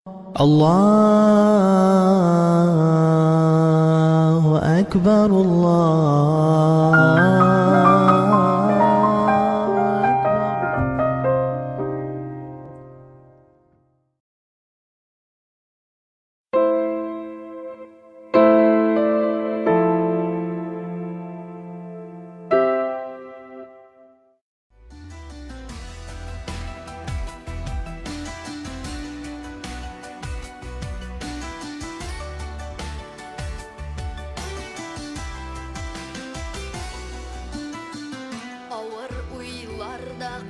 الله أكبر الله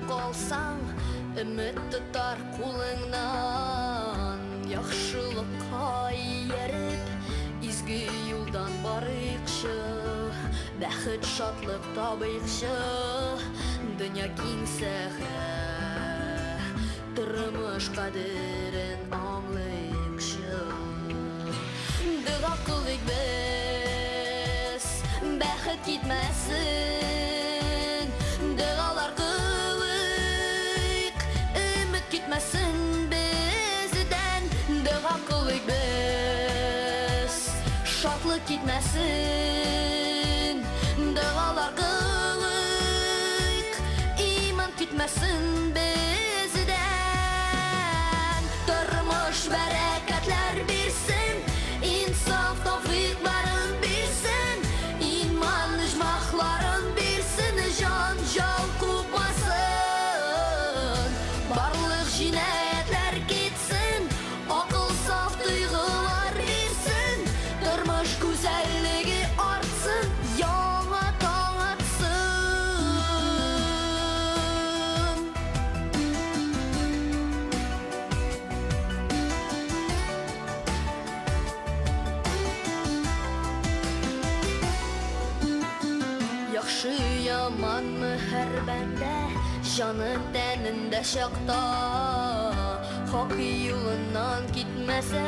Qalsang, ümit tutar qulingdan, yaxshilikqa yerib, izgi yo'ldan boriqshi, baxt shodlik tobiqshi, dunyo keng sahra, turmush qadrin anglayqshi. Duo qilik biz, baxt ketmasin, duolar gitmesin bizden, dua qilik biz, şadlık gitmesin, dualar qilik, iman gitmesin bizden, turmush bereketler bilsin, insaf tavfiqların bilsin, iman icmaqların bilsin, can jal qupmasın, barlıq cinayetler gitsin, akıl saf duygular versin, turmuş güzelliği artsın, yana tağ atsın. Yaxşı yamanmı her bende, canı teninde şakta, hak yolundan gitmese,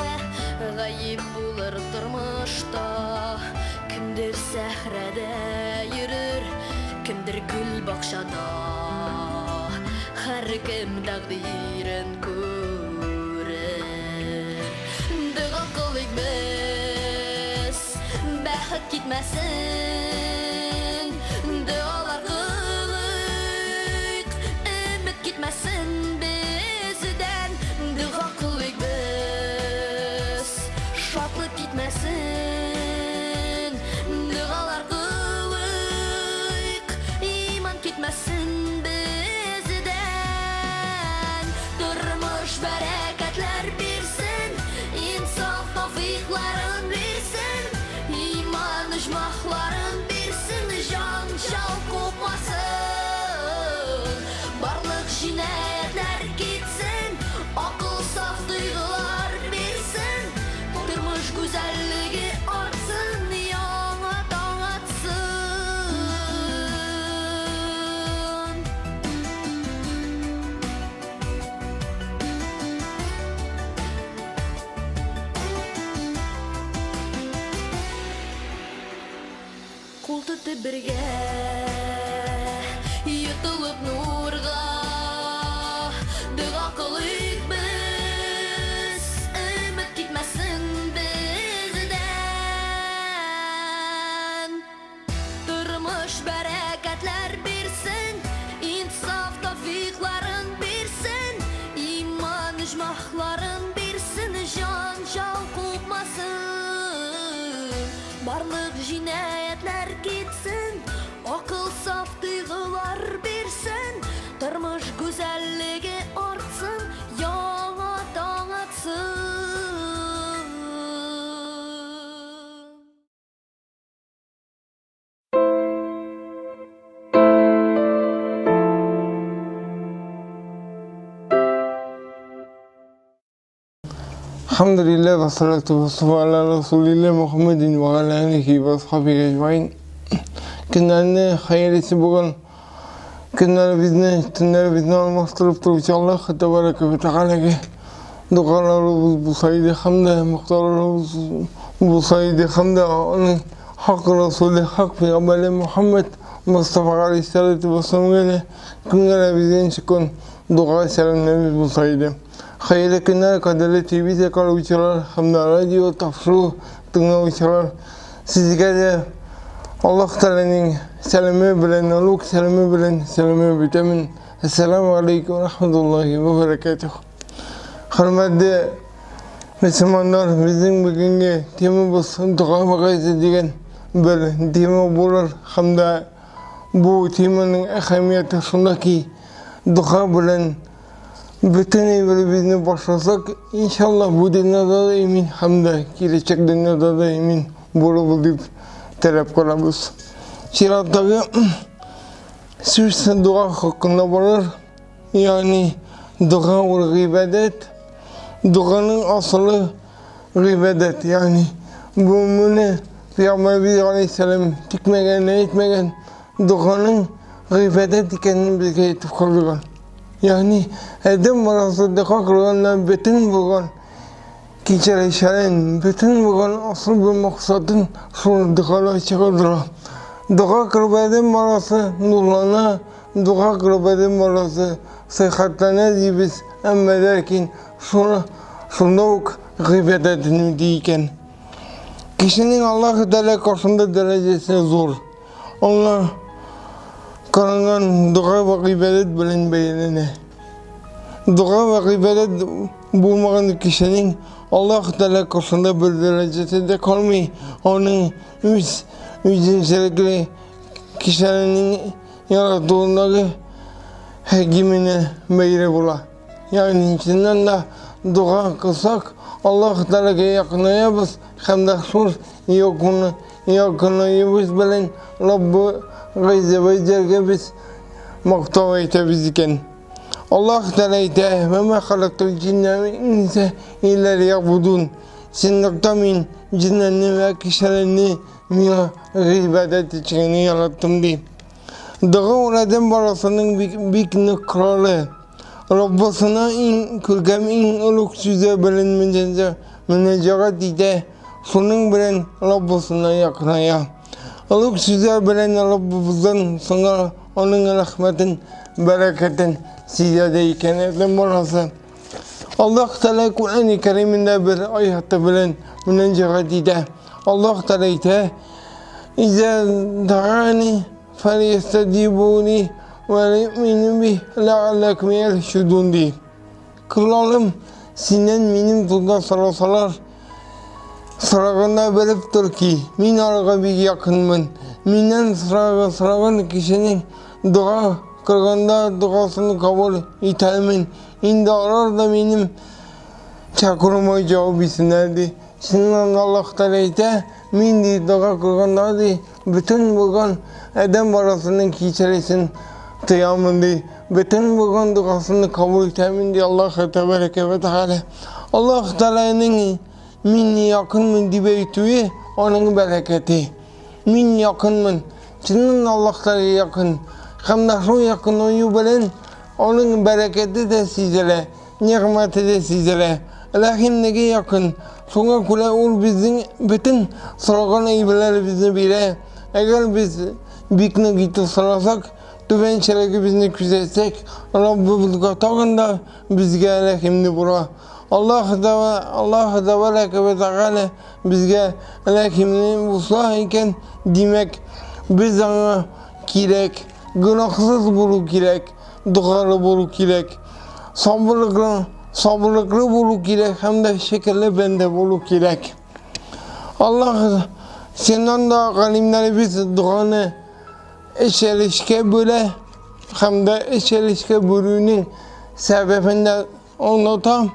gayip bulur turmuşta. Kimdir sahrada yürür, kimdir gül bakşada, her kim takdirin ko'rar. Duo qilik biz, baxt gitmesin, duolar qilik, ümit gitmesin bizden, duo qilik biz, şadlık gitmesin, duolar qilik, iman gitmesin bizden, turmush bereketler bilsin, insaf tavfiqların bilsin, iman icmaqların bilsin, can jal qupmasın, barlıq cinayetler gitsin, akıl saf duygular bilsin, turmuş güzelliği artsın, yana tağ atsın. Qul tutib birga, yutulup nurga, duo qilik biz, ümit gitmesin bizden, turmush bereketler bilsin, insaf tavfiqların bilsin, iman icmaqların bilsin, can jal qupmasın, barlıq cinayetler gitsin, akıl saf duygular bilsin, turmush güzelliği artsın, yana tağ atsın. Elhamdülillah ve salatu ve selamu ala Resulillah Muhammedin ve ala alihi ve ashabihi ecmaîn. Günlerini hayırlısı bugün. Günleri bizni almastırıp duruşu Allah tebareke ve teala'ya dualarımız bu sayede hamde, muhtarlarımız bu sayede hamde, onun hak Resulü, hak Peygamberi Muhammed Mustafa Aleyhisselatü Vesselam'a günlere bizden çıkın dua selamlarımız bu sayede. hayırlı günler kaderli TV kaluvchilar hamda radio tafsiru tinglovchilar sizga de Allah Teala'nın selamı bilen, ulug' selamı bilen selamı bitamin. Assalomu alaykum va rahmatullohi va barakatuh. Hurmatli Müslümanlar, bizim bugungi temamiz duo vaqasi degan bir tema bo'lar hamda bu temanın ahamiyati shundaki duo bilan butunay bir bizni boshlasak inshaalloh bu dunyoda da emin hamda kelajak dunyoda da emin bo'lib deb talab qilamiz. Şiratdagi söz duo hakkında bo'lar. Yani duo va ibadet. Duanın aslı ibadet. Yani bunu Peygamber Aleyhisselam tikmegen, etmegen duanın ibadet ekanini bizga aytib qolgan. Yani adam arasında dua qilganlar bütün bo'lgan kechirishlar, bütün bo'lgan asl bir maqsadın shu duolar chiqardilar. Dua qilib adam arası nurlana, dua qilib adam arası sıhhatlana deymiz. Ama lakin şunda gıybetini deyken kişinin Allah Teala karşısında derecesi zor. Allah karangan dua ve gıybedet bilen beyanine. Dua ve gıybedet bulmayan kişinin Allah Teala karşısında bir derecesi de kalmıyor. Onun üzünselikli kişinin yarattığındaki hekimine meyre bula. Yani içinden de dua kılsak Allah Teala'ya yakınayız. Hem de sur yakınayız bilen Rabbi gayze ve cerge biz maktava itebiz iken. Allah Teala ite ve ma halaktul cinne ve inse illa liyabudun. Sindakta min cinneni ve kişilerini mina ibadet için yarattım deyip. Dua oradan barasının bir kralı. Rabbasına in kürgem in uluk süze bilinmeyince münecaat ide sonun bilen Rabbasına yakınaya. Uluk süze bilen Rabbimizden sonra onun rahmetin, bereketin sizedeyken eden burası. Allah Teala Kur'an-ı Kerim'inde bir ayette bilen münecaat ide. Allah Teala ide İze da'ani فَلْيَسْتَجِيبُونِ وَلَيُؤْمِنُوا بِهِ لَعَلَّكُمْ يَرْشُدُونَ diye. Kralım sinen benim tutda sırasalar sıragında beliptir ki min araga bir yakınmın. Minen sıragan kişinin dua kırganda duasını kabul itemin. İndi arar da benim çakırıma cevap isinlerdi. Şimdi Allah Teala ite min di dua kırganda di bütün bugün adam arasının kişilesin tıyamındı. Bütün bugün duasını kabul itemin Allah Tebareke ve Teala. Allah Teala'nın min yakınmın dibeytüğü onun bereketi. Min yakınmın. Şimdi Allah Teala'ya yakın. Hem de şu yakın oyu bilen onun bereketi de sizlere, nimeti de sizlere. Lakin nege yakın. Sonra kule ol bizim bütün sıragan eybeler bizi bile. Eğer biz bikne gittik sırasak, tüvençeleki bizni küzetsek, Rabbimiz katağında bizge elehimni bura. Allah Tebareke ve Teala bizge elehimni buslah iken demek biz ona kirek, günahsız bulu kirek, dualı bulu kirek, sabırlıklı bulu kirek, hem de şekerli bende bulu kirek. Allah senden de galimleri biz duanı eşelişke böyle hem de eşelişke bölüğünün sebebinde anlatam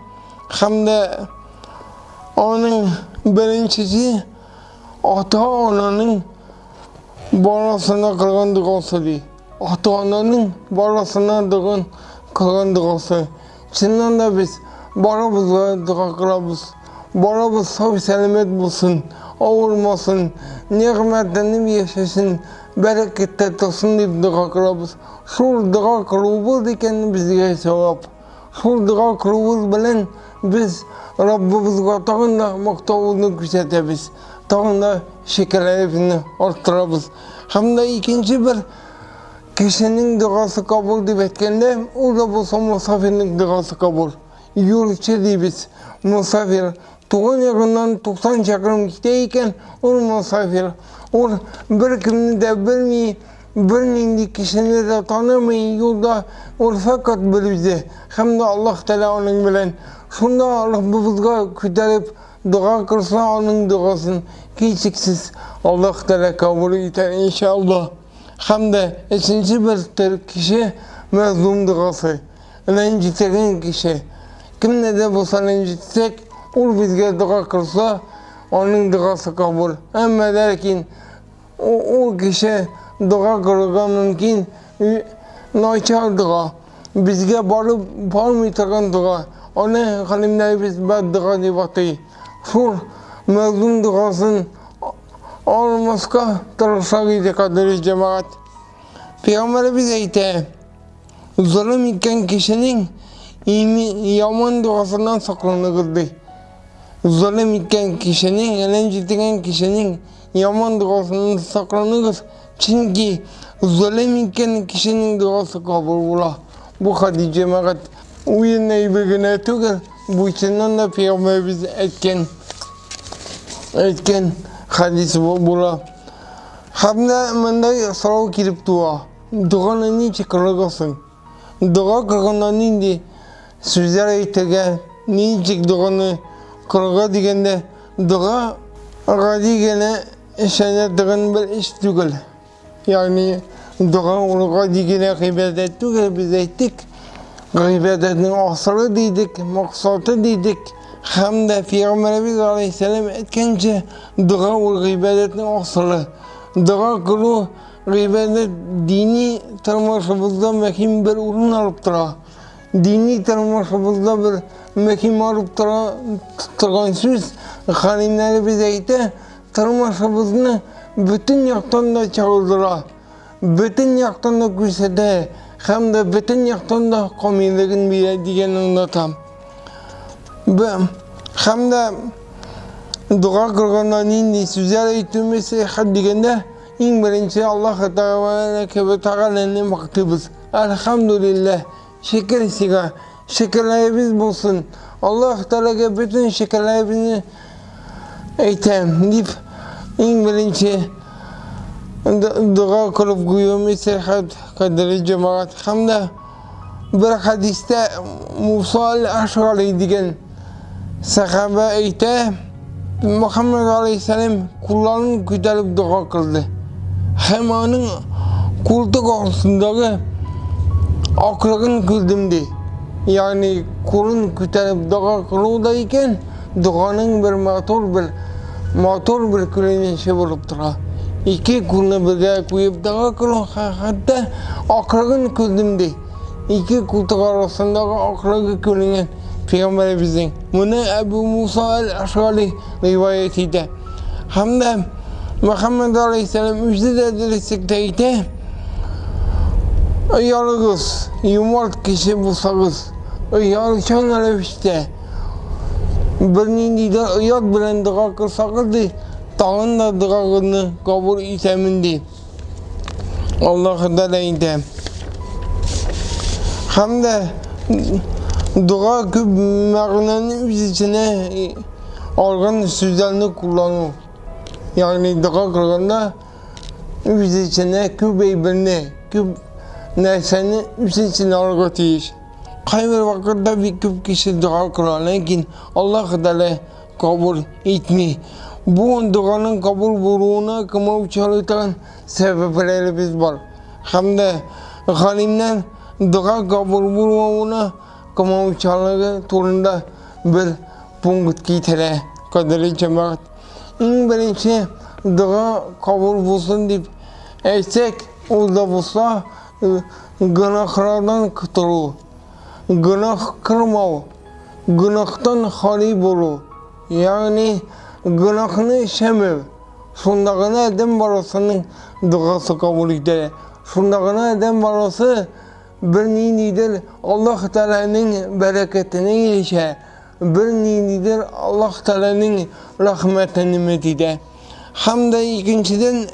hem de onun birincisi ata-ananın barasına kılgan duası değil. Ata-ananın barasına kılgan duası. Şimdiden de biz baramızla dua kılabız. Baramız sağ selamet bulsun, ağırmasın, nimetlerini yaşasın, berekette tasın deyip dua kılabız. Şu dua kılığımız diken bizge sevap. Şu dua kılığımız bilen biz Rabbimiz katağında maktavını küçültebіз. Tağında şekerlerini arttırabız. Hem de ikinci bir kişinin duası kabul deyip etkende, o da bu son musafirlik duası kabul. yolcu deybiz. Musafir. Tuğun yakından 90 çakırım gideyken o musafir. O bir kimini de bilmeyi, bilmeyindik kişini de tanımayın yolda o fakat bilbizi. Hem de Allah Teala onun bilen. Şunda Allah buzga küterip dua kırsa onun duasını keçiksiz Allah Teala kabul eder inşallah. Hem de üçüncü bir kişi mazlum duası. Rencitegen kişi. Kim ne de bu rencitsek o bizge dua kırsa onun duası kabul. Ama lakin o kişi dua kırılgan mümkün naçar dua. Bizge barmaytıran dua. Ona halimlerimiz beddua divatı. Sur mazlum duasın olmazsa tırsağı kaderi cemaat. Peygamberimiz ayette zulüm iken kişinin yaman duasından saklanırdı. Zulüm iken kişinin, rencittiğen kişinin yaman duasından saklanırız. Çünkü zulüm iken kişinin duası kabul olur. Bu hadis cemaat uyunayı bir güne tüger. Bu içinden de Peygamberimiz etken hadis bula. Hamda manda soru kirip dua. Duanın niçin kırılgasın? Dua kırgından indi. Sözler ayetege niçin duanı kırılga digende dua gadi gene şenettiğin bir iş tügel. Yani dua olga digene ibadet tügel biz ettik. İbadetin aslı dedik, maksatı dedik. Hem de Peygamberimiz Aleyhisselam etkence dua ol ibadetin aslı. Dua kılı ibadet dini tırmaşımızda mekim bir ürün alıp tura. Dini tırmaşımızda bir mekim alıp turgan söz. Halimleri bize ite tırmaşımızını bütün yaktan da çağırdıra. Bütün yaktan da gösterdi. Hem de bütün yaktan da komiyeliğin bir diyen anlatam. Hem de dua kırgandan indi sözler eğitimisi digende en birinci Allah Teala'nın maktubuz. Elhamdülillah. Şükür size. Şükürlerimiz bulsun. Allah Teala'ya bütün şükürlerimizi eğitim deyip en birinci dua kılıp güyümü serhat kaderi cemaat. Hem de bir hadiste Musa al-Aş'ari diyen sahabe eğite Muhammed Aleyhisselam kullarını kütelip dua kıldı. Hem onun koltuk arasındaki aklını küldümdü. Yani kulun kütelip dua kıludayken duanın bir motor bir külünüşü bulup dura. İki kulunu birge koyup dua kılın hatta aklını küldümdü. İki koltuk arasındaki aklını külünen Peygamberimizin. Bunu Ebu Musa al-Aş'ari rivayetiydi. Hem de Muhammed Aleyhisselam müjde edilsekte yalnız yumart kişi bulsanız yalçan alevişte birinin de yad bilen dua kılsanız dağın da duasını kabul itemindi. Allah'a da deyinde. Hem de dua küp mağnanın içine organ sözlerini kullanıyor. Yani dua kılganda içine küp eybirini, küp neseni içine algıtıyız. Kayber vakitte bir küp kişi dua kılar, lakin Allah Teala kabul etmiyor. Bu duanın kabul bulduğuna kıma çalışan sebeplerimiz var. Hem de halimden dua kabul bulduğuna kıma çalışan turunda bir punkt gitire kaderi cemaat. En birinci dua kabul bulsun deyip etsek o da bulsa günahlardan kurtulur. Günah kırmao, günahtan hali bulu. Yani günahını şemev. Şundağına edem barasının duası kabul eder. Şundağına edem barası bir nididir Allah Teala'nın bereketine erişer. Bir nididir Allah Teala'nın rahmetine nimetidir. Hem de ikinciden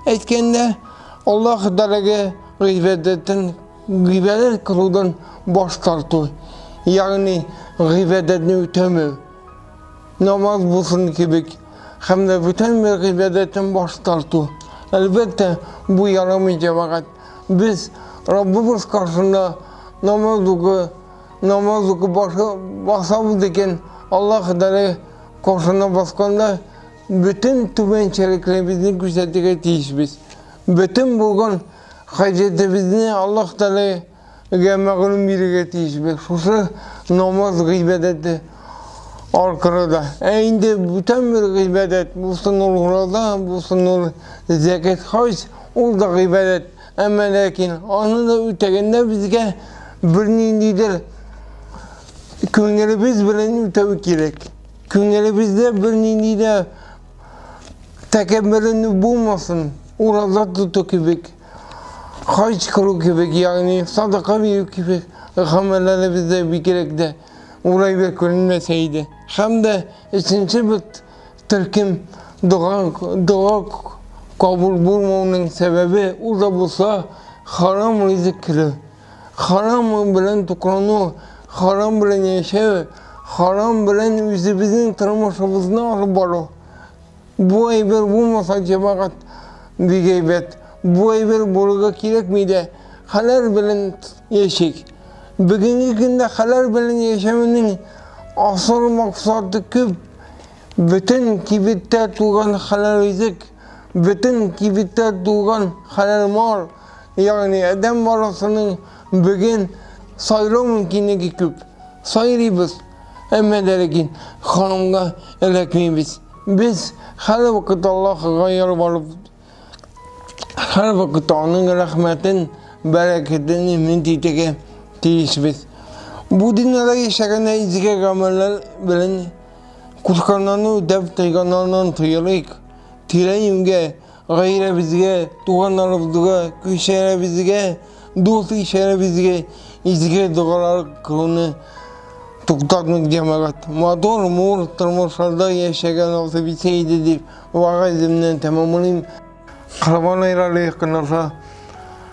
etkende Allah Teala'ya gıybet kılıdan baş tartıyor. Yani g'iybatni o'tami. Namoz bo'lsin kibik. Hamda bütün bir g'iybatdan bosh tortuv. Albatta bu yaramaydi faqat. Biz Rabbimiz qarşısında namaz o'qib boshamiz ekan Alloh Taolo qarşısında bosganda bütün tubanchiliklarimizni ko'rsatishga tiyishmiz. Bütün bo'lgan hojatimizni Alloh Taologa ma'lum berishga tiyishmiz. Shu namoz g'iybatda orqada. Endi bütün bir g'iybat, bo'lsin roza, bo'lsin zakat, hoj, u da g'iybat. Ama lakin onu da o'taganda bizga bir nindidir ko'nglimiz bilan o'tavi kerak. Ko'nglimizda bir nindida takabburlik bo'lmasin. Roza tutuq kibik, hoj qilish kibik, ya'ni sadaqa berish kibik amallarimizda bir kerakda ularga ko'rinmasaydi. Hamda uchinchi bir turkum duo qabul bo'lmaganining sababi u da bo'lsa harom rizq kirib, harom bilan tuqranu, harom bilan yashash, harom bilan o'zimizning turmushimizni olib boruv. Bu ayber bo'lmasa faqat bir g'iybat. Bu ayber bo'lishi kerakmidi? Halal bilan yashak. Bugungi kunda halal bilan yashashning asl maqsadi ko'p. Bütün kibitda tug'an halal rizq, bütün kibitda tug'an halal mol, ya'ni adam bolasining bugun saylash mumkinligi ko'p. Sayraymiz, ammo lekin haromga ilakmaymiz. Biz har vaqt Allohga yo'l bo'lib, har vaqt uning rahmatin, barakatini mintitiga tiyishmiz. Bu dunyoda yashaganda izga amallar bilan Kurkanlarını ödep tayganlarından tıyırık, tirayimge, gayre bizge, tuğanlarımızga, köşere bizge, dost işere bizge, izge dualar kılını tuktatmak cemaat. Mador mur tırmışlarda yaşayan olsa bir şeydi deyip, vaazimden tamamlayayım. Kurban ayları yakınlarsa,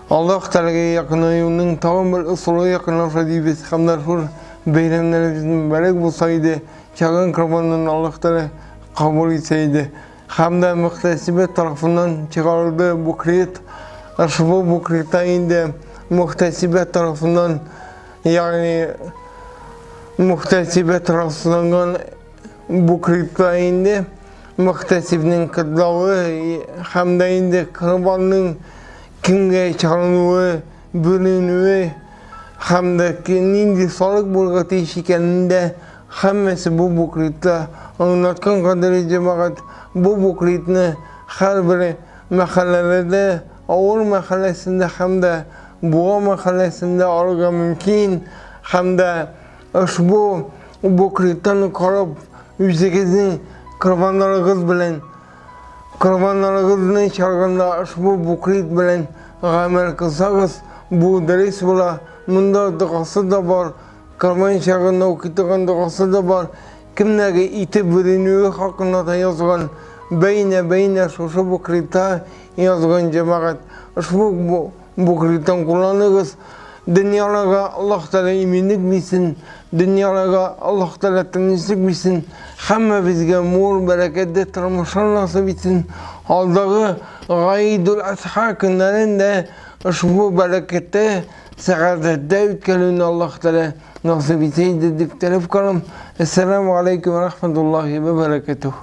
Allah Teala'ya yakınayının tamam bir usulü yakınlarsa deyip, hamdar şu beylemlerimizin mübarek bulsaydı, Çağın kurbanını Allah Teala kabul etseydi. Hamda muhtasibet tarafından çıkarıldı bu kriyet. Bu kriyete indi muhtasibet tarafından, yani muhtasibet tarafından bu kriyete indi. Muhtasibinin kıdlağı, hamda indi kurbanın kimge çalınığı, bölünüğü, hamda nindi sağlık bulgatı işikeninde hammasi bu bukriyatda anlatgan kadarıyla cemaat bu bukriyatni har bir mahallalarda, avul mahallasida hamda buva mahallasida olga mumkin. Hamda ushbu bukriyatni qarab o'zingizni qurbonlaringizni chalganda ushbu bukriyat bilan amal qilsangiz bu dars bo'la. Bunda duosi da bor. Kurban şağında okuyduğun duası da var. Kimlerge iti bürünüğü hakkında da yazgan, beyne şu bukrita yazgan cemaat. Şu bukritan kullanırız. Dünyalara Allah Teala iminlik bilsin, dünyalara Allah Teala temizlik bilsin. Hamma bizge mol bereketli turmuşlar nasip etsin. Aldığı Gaidul Adha günlerinde şu berekette, saadette ütkelini Allah Teala nasip etseydi deyip talep kılım. Esselamu Aleyküm ve Rahmetullahi ve Berekatuhu.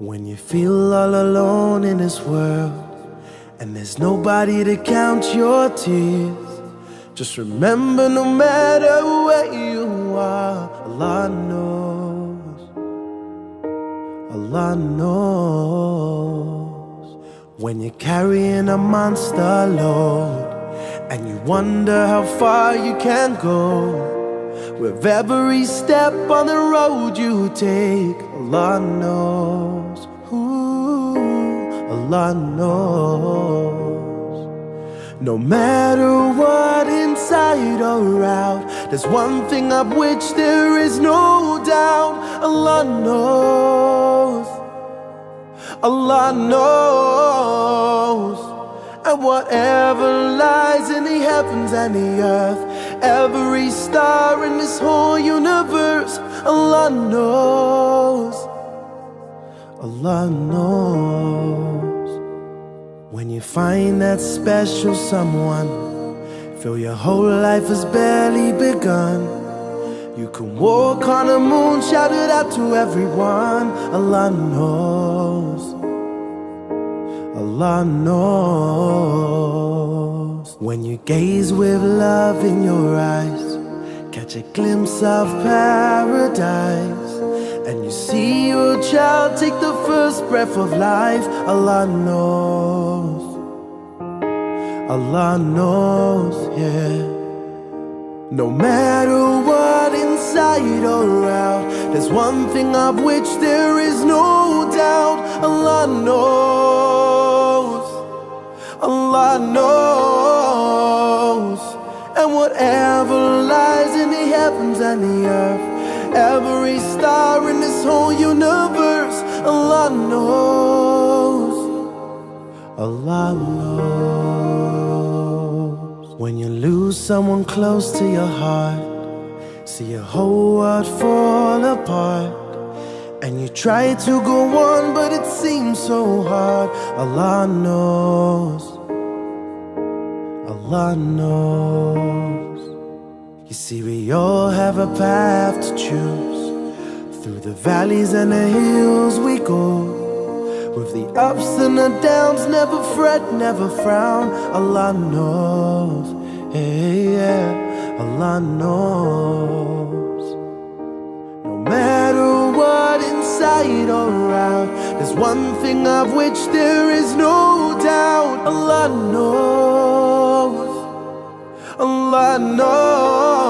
When you feel all alone in this world and there's nobody to count your tears, just remember no matter where you are, Allah knows, Allah knows. When you're carrying a monster load and you wonder how far you can go, With every step on the road you take, Allah knows. Ooh, Allah knows. No matter what, inside or out, there's one thing of which there is no doubt. Allah knows. Allah knows. And whatever lies in the heavens and the earth, every star in this whole universe, Allah knows. Allah knows. When you find that special someone, feel your whole life has barely begun. You can walk on the moon, shout it out to everyone. Allah knows. Allah knows. When you gaze with love in your eyes, catch a glimpse of paradise, and you see your child take the first breath of life. Allah knows. Allah knows, yeah. No matter what, inside or out, there's one thing of which there is no doubt. Allah knows. Allah knows. And whatever lies in the heavens and the earth, every star in this whole universe, Allah knows. Allah knows. When you lose someone close to your heart, see your whole world fall apart, and you try to go on, but it seems so hard. Allah knows. Allah knows. You see, we all have a path to choose. Through the valleys and the hills we go, with the ups and the downs, never fret, never frown. Allah knows. Hey, yeah. Allah knows. No matter what, inside or out, there's one thing of which there is no doubt. Allah knows. Allah knows.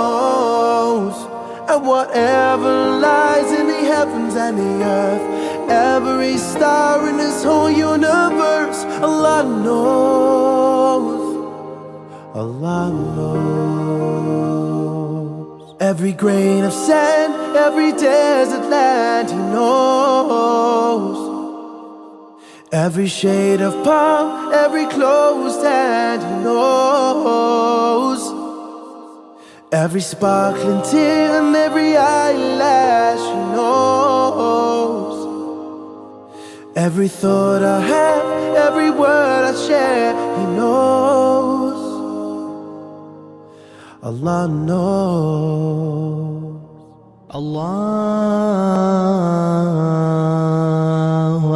And whatever lies in the heavens and the earth, every star in this whole universe, Allah knows. Allah knows. Every grain of sand, every desert land, He knows. Every shade of palm, every closed hand, He knows. Every sparkling tear and every eyelash, He knows. Every thought I have, every word I share, He knows. Allah knows. Allahu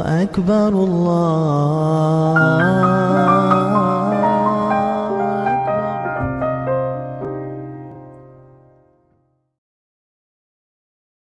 Akbar, Allah